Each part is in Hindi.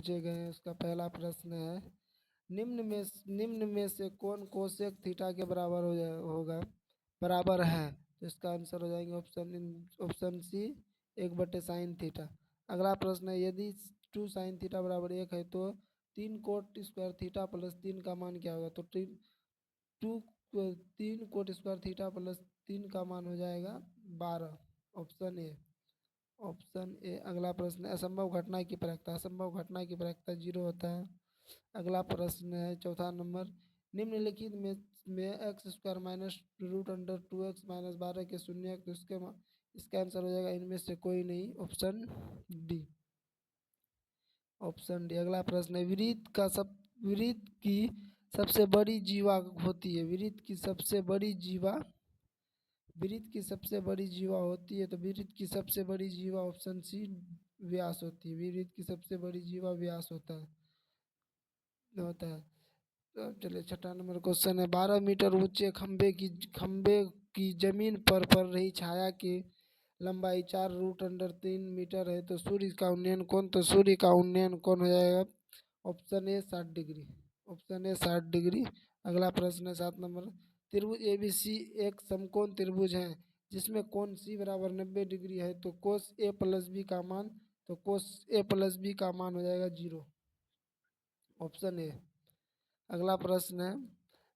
पूछे गए हैं। उसका पहला प्रश्न है, निम्न में से कौन कोसेक थीटा के बराबर होगा, बराबर है। तो इसका आंसर हो जाएंगे ऑप्शन सी 1/sin थीटा। अगला प्रश्न है, यदि 2sin थीटा बराबर 1 है तो 3 cot² थीटा प्लस 3 का मान क्या होगा। तो 3 cot² थीटा प्लस 3 का मान हो जाएगा 12। Option A. अगला प्रश्न है, असंभव घटना की प्रायिकता। असंभव घटना की प्रायिकता 0 होता है। अगला प्रश्न है चौथा नंबर, निम्नलिखित में x² minus root under 2x minus 12 के शून्य, तो इसका आंसर हो जाएगा इनमें से कोई नहीं, ऑप्शन डी। अगला प्रश्न है, वृत्त की सबसे बड़ी जीवा होती है। वृत्त की सबसे बड़ी जीवा होती है। तो वृत्त की सबसे बड़ी जीवा ऑप्शन सी व्यास होती है। वृत्त की सबसे बड़ी जीवा व्यास होता है। तो चलिए छठा नंबर क्वेश्चन है, 12 मीटर ऊंचे खंबे की जमीन पर पड़ रही छाया की लंबाई 4√3 मीटर है। तो सूर्य का उन्नयन कोण हो जाएगा। Option A 60 degree. अगला प्रश्न है 7 नंबर, त्रिभुज ABC एक समकोण त्रिभुज है जिसमें कोण C बराबर 90 डिग्री है। तो कोस A प्लस बी का मान हो जाएगा 0। Option A. अगला प्रश्न है,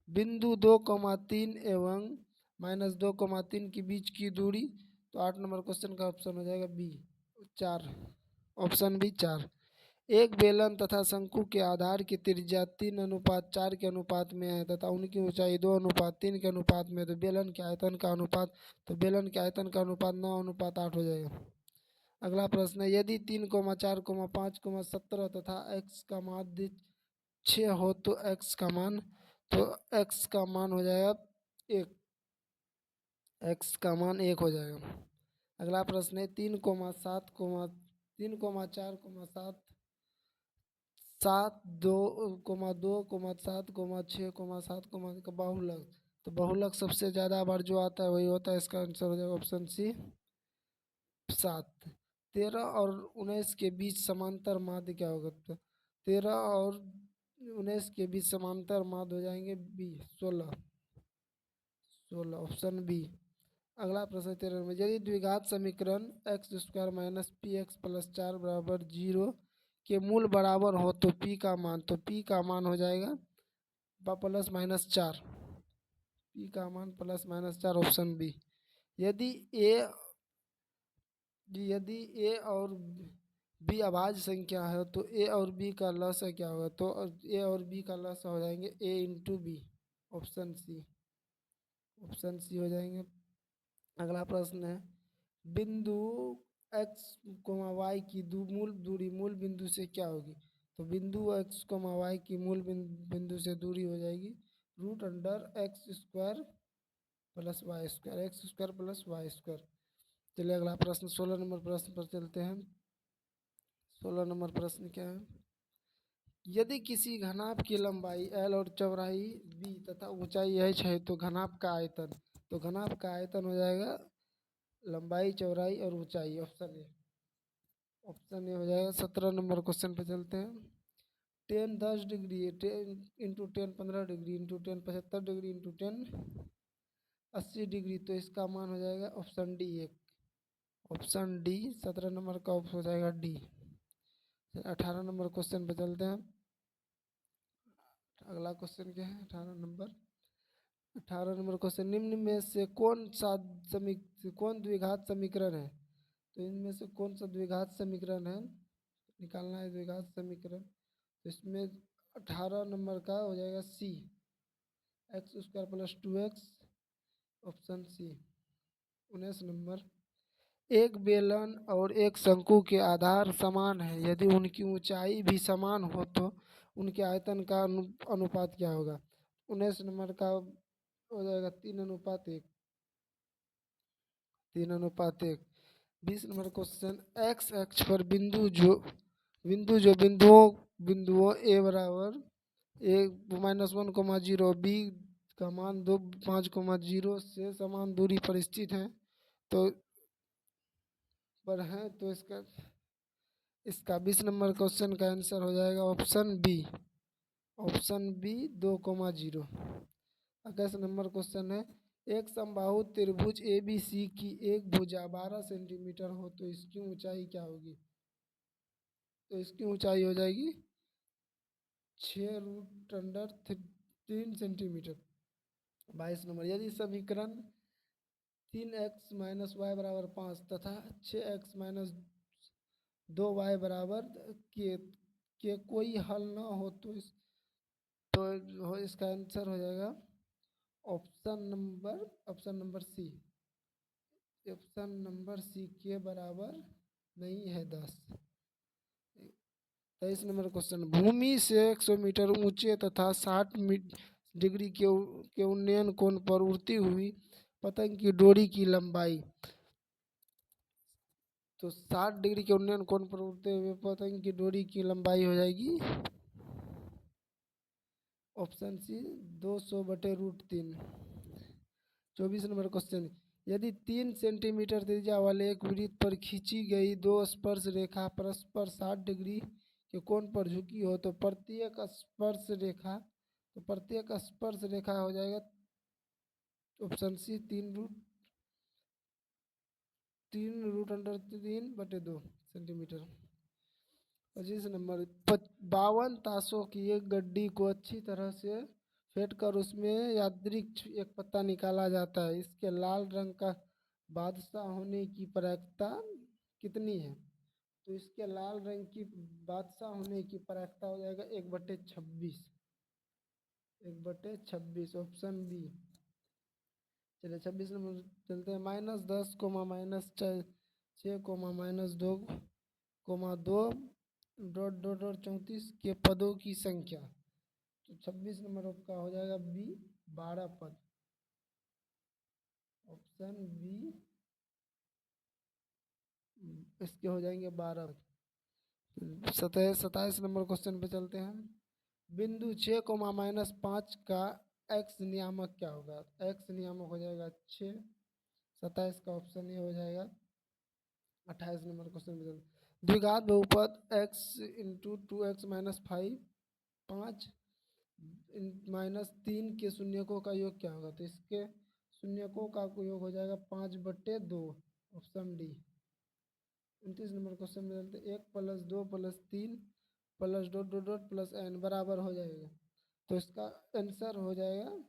बिंदु 2,3 एवं -2,3 के बीच की दूरी। तो 8 नंबर क्वेश्चन का ऑप्शन हो जाएगा बी 4। Option B 4। एक बेलन तथा शंकु के आधार की त्रिज्या 3:4 के अनुपात में है तथा उनकी ऊंचाई 2:3 के अनुपात में। तो बेलन के आयतन का अनुपात 9:8 हो जाएगा। अगला प्रश्न है, यदि 3, 4, 5, 17 तथा x का माध्य 6 हो तो x का मान हो जाएगा 1। हो जाएगा। अगला प्रश्न है, 3, 7, 3, 4, 7, 2, 7, 6, 7 का बहुलक। तो बहुलक सबसे ज्यादा बार जो आता है वही होता है। इसका आंसर हो जाएगा ऑप्शन सी 7। 13 और 19 के बीच समांतर माध्य क्या होगा। तो 13 और 19 के बीच समांतर माध्य हो जाएंगे बी 16। Option B. अगला प्रश्न 13 में, यदि द्विघात समीकरण x² माइनस px प्लस 4 बराबर 0 के मूल बराबर हो तो p का मान हो जाएगा +-4। p का मान +-4। Option B. यदि a और b अभाज्य संख्या है तो a और b का लसाअ क्या होगा। तो a और b का लसाअ हो जाएंगे a into b. Option C हो जाएंगे। अगला प्रश्न है, बिंदु x, y की मूल बिंदु से क्या होगी। तो बिंदु x, y की मूल बिंदु से दूरी हो जाएगी √x² प्लस y²। चलिए अगला प्रश्न 16 नंबर प्रश्न पर चलते हैं। 16 नंबर प्रश्न क्या है, यदि किसी घनाभ की लंबाई L और चौड़ाई b तथा ऊंचाई h है तो घनाभ का आयतन हो जाएगा लंबाई, चौड़ाई और ऊंचाई। ऑप्शन ए हो जाएगा। 17 नंबर क्वेश्चन पे चलते हैं, 10 10 degree 10 into 10 15 degree into 10 75 degree into 10 80 degree. तो इसका मान हो जाएगा option D 1। Option D 17 number का ऑप्शन हो जाएगा डी। 18 नंबर क्वेश्चन पे चलते हैं। अगला क्वेश्चन क्या है 18 नंबर क्वेश्चन, निम्न में से कौन द्विघात समीकरण है। तो इनमें से कौन सा द्विघात समीकरण है, निकालना है द्विघात समीकरण। तो इसमें 18 नंबर का हो जाएगा C x² plus 2x। Option C. 19 number, एक बेलन और एक शंकु के आधार समान है यदि उनकी ऊंचाई भी समान हो तो उनके आयतन का अनुपात क्या होगा। 19 नंबर का हो जाएगा 3:1। 3:1। 20 नंबर क्वेश्चन, x अक्ष पर बिंदुओं a बराबर -1,0 b का मान 5,0 से समान दूरी पर स्थित है। तो इसका इसका 20 नंबर क्वेश्चन का आंसर हो जाएगा option B. Option B 2,0। 21 number question है, एक समबाहु त्रिभुज ए बी सी की एक भुजा 12 सेंटीमीटर हो तो इसकी ऊंचाई क्या होगी? तो इसकी ऊंचाई हो जाएगी 6√3 सेंटीमीटर। 22 नंबर, यदि समीकरण 3x - y = 5 तथा 6x - 2y के कोई हल न हो तो इसका आंसर हो जाएगा option number C. Option number C के बराबर नहीं है 10। 23 नंबर क्वेश्चन, भूमि से 100 मीटर ऊंचे तथा 60 डिग्री के उन्नयन कोण पर उड़ती हुई पतंग की डोरी की लंबाई। तो 60 डिग्री के उन्नयन कोण पर उड़ते हुए पतंग की डोरी की लंबाई हो जाएगी ऑप्शन सी 200/√3। 24 नंबर क्वेश्चन, यदि 3 सेंटीमीटर त्रिज्या वाले एक वृत्त पर खींची गई दो स्पर्श रेखा परस्पर 60 डिग्री के कोण पर झुकी हो तो प्रत्येक स्पर्श रेखा हो जाएगा ऑप्शन सी 3√3/2 सेंटीमीटर। 25 नंबर, 52 ताशों की एक गड्डी को अच्छी तरह से फेंट कर उसमें यादृच्छिक एक पत्ता निकाला जाता है, इसके लाल रंग का बादशाह होने की प्रायिकता कितनी है? तो इसके लाल रंग की बादशाह होने की प्रायिकता हो जाएगा 1/26। 1/26 ऑप्शन बी। चलिए 26 नंबर चलते हैं, -10, -6, -2, -2 ... 34 के पदों की संख्या। तो 26 नंबर आपका हो जाएगा बी 12 पद। ऑप्शन बी इसके हो जाएंगे 12। 27 नंबर क्वेश्चन पे चलते हैं, बिंदु 6, -5 का एक्स नियामक क्या होगा? एक्स नियामक हो जाएगा 6। 27 का ऑप्शन ये हो जाएगा। 28 नंबर क्वेश्चन पे चलते, द्विघात बहुपद x × 2x - 5 5 -3 के शून्यकों का योग क्या होगा? तो इसके शून्यकों का योग हो जाएगा 5/2 ऑप्शन डी। 29 नंबर क्वेश्चन में चलते, 1 + 2 + 3 +... बराबर हो जाएगा, तो इसका आंसर हो जाएगा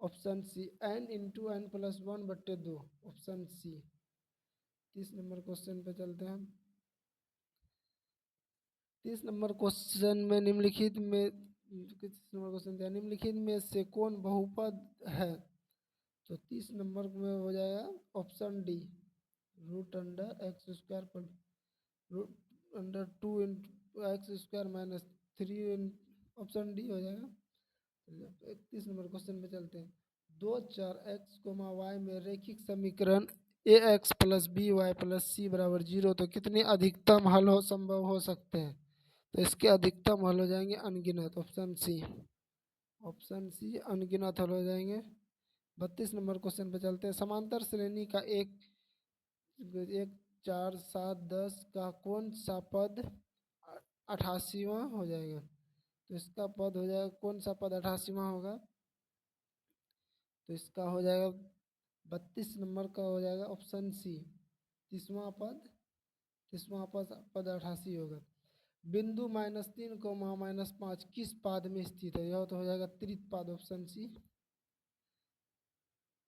option C n × n+1/2 option C. 30 number question पे चलते हैं, 30 नंबर क्वेश्चन में निम्नलिखित में से कौन बहुपद है? तो 30 नंबर में हो जाएगा option D √x² √2 × x² - 3 option D हो जाएगा। 31 नंबर क्वेश्चन पे चलते हैं, दो चर x, y में रैखिक समीकरण ax + by + c = 0 तो कितने अधिकतम हल संभव हो सकते हैं? तो इसके अधिकतम हल हो जाएंगे अनगिनत ऑप्शन सी। ऑप्शन सी अनगिनत हल हो जाएंगे। 32 नंबर क्वेश्चन पे चलते हैं, समांतर श्रेणी का एक 4, 7, 10 का कौन सा पद 88वां हो जाएगा? तो इसका पद हो जाएगा, कौन सा पद 88वां होगा? तो इसका हो जाएगा 32 नंबर का हो जाएगा ऑप्शन सी 30वां पद। 30वां पद 88 होगा। बिंदु -3, -5 किस पाद में स्थित है? यह तो हो जाएगा त्रित पाद ऑप्शन सी।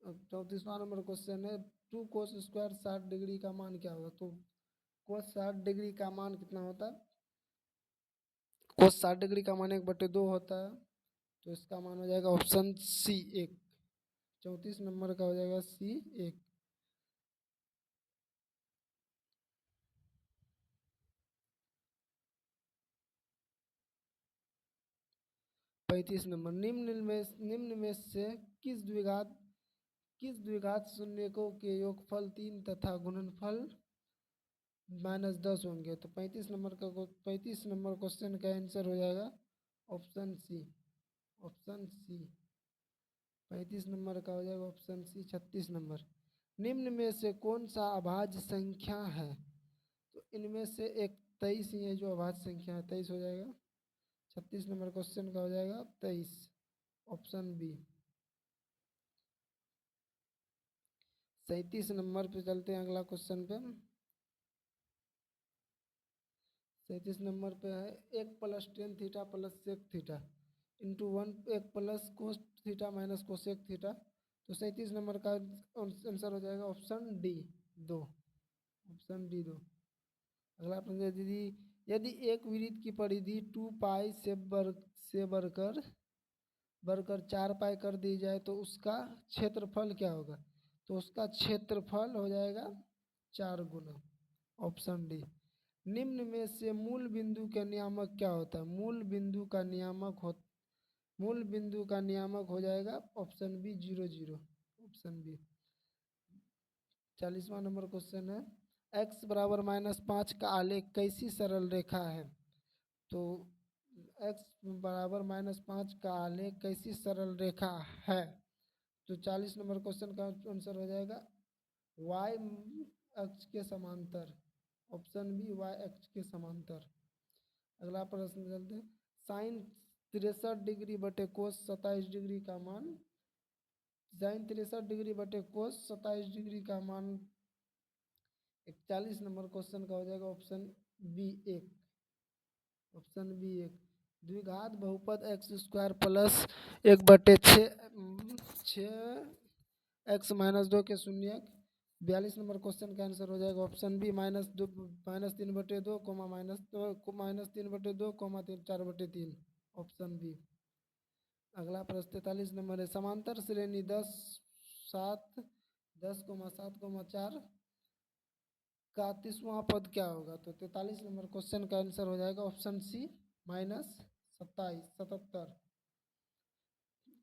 34वां नंबर क्वेश्चन है, 2 cos² 60 डिग्री का मान क्या होगा? तो cos 60 डिग्री का मान कितना होता है? cos 60 डिग्री का मान 1/2 होता है, तो इसका मान हो जाएगा ऑप्शन सी 1। 34 नंबर का हो जाएगा सी 1। 35 नंबर, निम्न में से किस द्विघात शून्यकों के योगफल 3 तथा गुणनफल -10 होंगे? तो 35 नंबर क्वेश्चन का आंसर हो जाएगा option C. Option C 35 number का हो जाएगा ऑप्शन सी। 36 नंबर, निम्न में से कौन सा अभाज्य संख्या है? तो इनमें से एक 23 ही है जो अभाज्य संख्या है, 23 हो जाएगा। 36 नंबर क्वेश्चन का हो जाएगा 23, ऑप्शन बी। 37 नंबर पे चलते हैं अगला क्वेश्चन पे। 37 नंबर पे है 1 plus tan theta plus sec theta into 1, 1 plus cos theta minus cosec theta. तो 37 नंबर का आंसर हो जाएगा ऑप्शन डी 2, ऑप्शन डी 2। अगला प्रश्न, यदि यदि एक वृत्त की परिधि 2 पाई से बढ़कर 4 पाई कर दी जाए तो उसका क्षेत्रफल क्या होगा? तो उसका क्षेत्रफल हो जाएगा 4 गुना, ऑप्शन डी। निम्न में से मूल बिंदु का नियामक क्या होता है? मूल बिंदु का नियामक हो जाएगा ऑप्शन बी 0 0, ऑप्शन बी। 40वां नंबर क्वेश्चन है, x बराबर -5 का आलेख कैसी सरल रेखा है? तो x बराबर -5 का आलेख कैसी सरल रेखा है? तो 40 नंबर क्वेश्चन का आंसर हो जाएगा y अक्ष के समांतर, ऑप्शन बी y अक्ष के समांतर। अगला प्रश्न चलते हैं, साइन 63 डिग्री बटे कोस 27 डिग्री का मान, साइन 63 डिग्री बटे कोस 27 डिग्री का मान 41 नंबर क्वेश्चन का हो जाएगा ऑप्शन बी 1, ऑप्शन बी 1। द्विघात बहुपद एक्स स्क्वायर प्लस 1/6 x-2 के शून्यक। 42 नंबर क्वेश्चन का आंसर हो जाएगा ऑप्शन बी -3/2 -3/2 4/3, ऑप्शन बी। अगला प्रश्न 43 नंबर है, समांतर श्रेणी 10 7 10,7,4 का 30वां पद क्या होगा? तो 43 नंबर क्वेश्चन का आंसर हो जाएगा ऑप्शन सी -27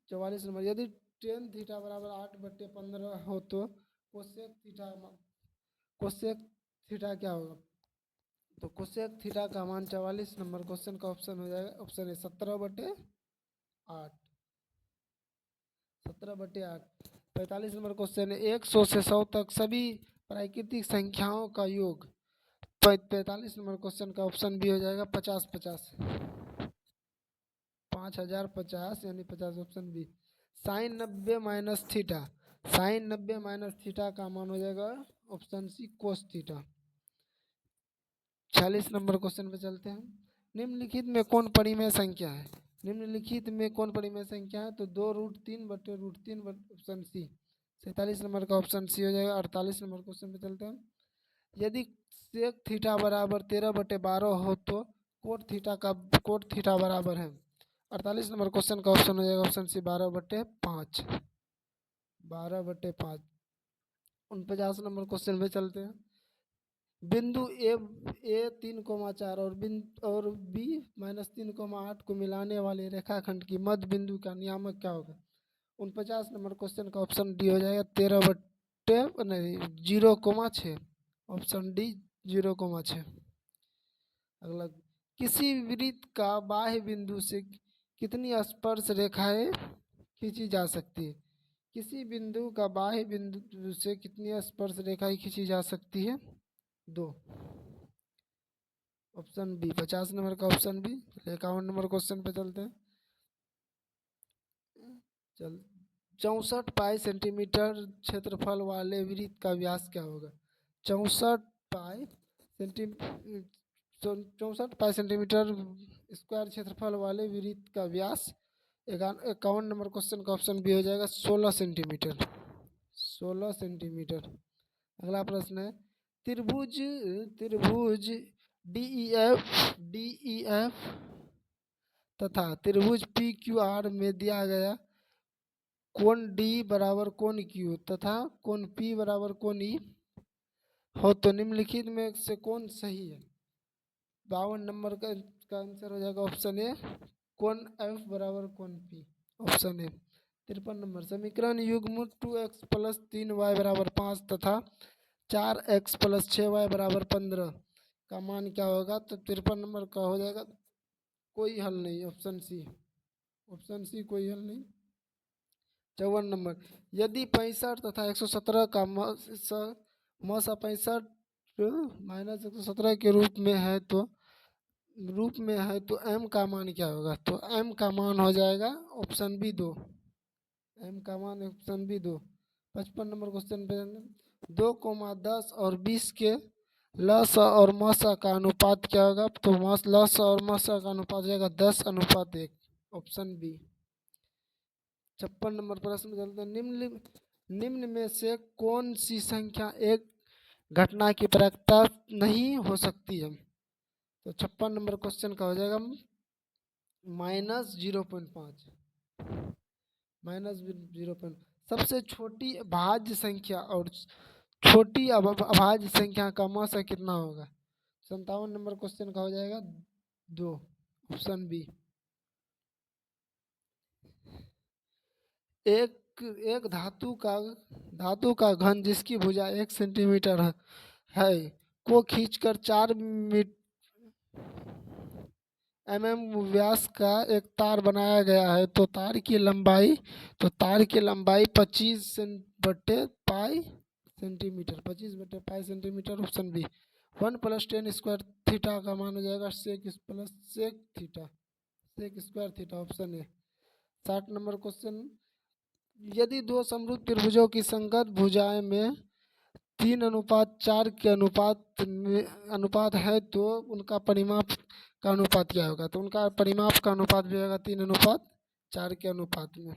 44 नंबर, यदि टेन थीटा बराबर 8/15 हो तो कोसेक थीटा क्या होगा? तो कोसेक थीटा का मान 44 नंबर क्वेश्चन का ऑप्शन हो जाएगा ऑप्शन ए 17/8, 17/8। 45 नंबर क्वेश्चन है, 100 से 100 तक सभी प्राकृतिक संख्याओं का योग। 45 नंबर क्वेश्चन का ऑप्शन बी हो जाएगा 50 5050 यानी 50, option B. Sine 90 minus theta, sine 90 minus theta का मान हो जाएगा option C cos theta. 46 number question पे चलते हैं, निम्नलिखित में कौन परिमेय संख्या है? निम्नलिखित में कौन परिमेय संख्या है? तो 2√3/√3, ऑप्शन सी। 47 नंबर का ऑप्शन सी हो जाएगा। 48 नंबर क्वेश्चन पे चलते हैं, यदि सेक थीटा बराबर 13/12 हो तो कोट थीटा बराबर है। 48 नंबर क्वेश्चन का ऑप्शन हो जाएगा ऑप्शन सी 12/5, 12/5। 49 नंबर क्वेश्चन पे चलते हैं, बिंदु ए 3,4 और बी -3,8 को मिलाने वाले रेखाखंड की मध्य बिंदु का नियामक क्या होगा? 49 नंबर क्वेश्चन का ऑप्शन डी हो जाएगा 0,6, ऑप्शन डी 0,6। अगला, किसी वृत्त का बाह्य बिंदु से कितनी स्पर्श रेखाएं खींची जा सकती है? किसी बिंदु का बाह्य बिंदु से कितनी स्पर्श रेखाएं खींची जा सकती है? 2, ऑप्शन बी। 50 नंबर का ऑप्शन बी। 51 नंबर क्वेश्चन पे चलते हैं, चल 64 पाई सेंटीमीटर क्षेत्रफल वाले वृत्त का व्यास क्या होगा? 64 पाई 64 पाई सेंटीमीटर स्क्वायर क्षेत्रफल वाले वृत्त का व्यास। 51 नंबर क्वेश्चन का ऑप्शन बी हो जाएगा 16 सेंटीमीटर, 16 सेंटीमीटर। अगला प्रश्न है, त्रिभुज DEF तथा त्रिभुज PQR में दिया गया कोण D बराबर कोण Q तथा कोण P बराबर कोण E हो तो निम्नलिखित में से कौन सही है? 52 नंबर का आंसर हो जाएगा ऑप्शन ए कोण F बराबर कोण P, ऑप्शन ए। 53 नंबर, समीकरण युग्म 2x + 3y = 5 तथा 4x + 6y = 15 का मान क्या होगा? तो 53 नंबर का हो जाएगा कोई हल नहीं, ऑप्शन सी, ऑप्शन सी कोई हल नहीं। 54 नंबर, यदि 65 तथा 117 का म 65 माइनस 117 के रूप में है तो m का मान क्या होगा? तो m का मान हो जाएगा ऑप्शन बी 2। m का मान ऑप्शन बी 2। 55 नंबर क्वेश्चन पे 2,10 और 20 के लसा और मसा का अनुपात क्या होगा? तो लसा और मसा का अनुपात हो जाएगा 10:1, ऑप्शन बी। 56 नंबर प्रश्न चलते हैं। निम्न में से कौन सी संख्या एक घटना की प्रकृति नहीं हो सकती है? तो 56 नंबर क्वेश्चन का हो जाएगा -0.5। -0.5 सबसे छोटी अभाज्य संख्या और छोटी अभाज्य संख्या का मौसा कितना होगा? 57 नंबर क्वेश्चन का हो जाएगा 2, ऑप्शन बी। एक धातु का घन जिसकी भुजा 1 सेंटीमीटर है को खींचकर 4 mm व्यास का एक तार बनाया गया है तो तार की लंबाई 25/पाई centimetre, option B. 1 + tan square theta का मान हो जाएगा sec square theta, option A. 60 number question. यदि दो समरूप त्रिभुजों की संगत भुजाएं में 3:4 के अनुपात है तो उनका परिमाप का अनुपात क्या होगा? तो उनका परिमाप का अनुपात भी होगा 3:4 के अनुपात में।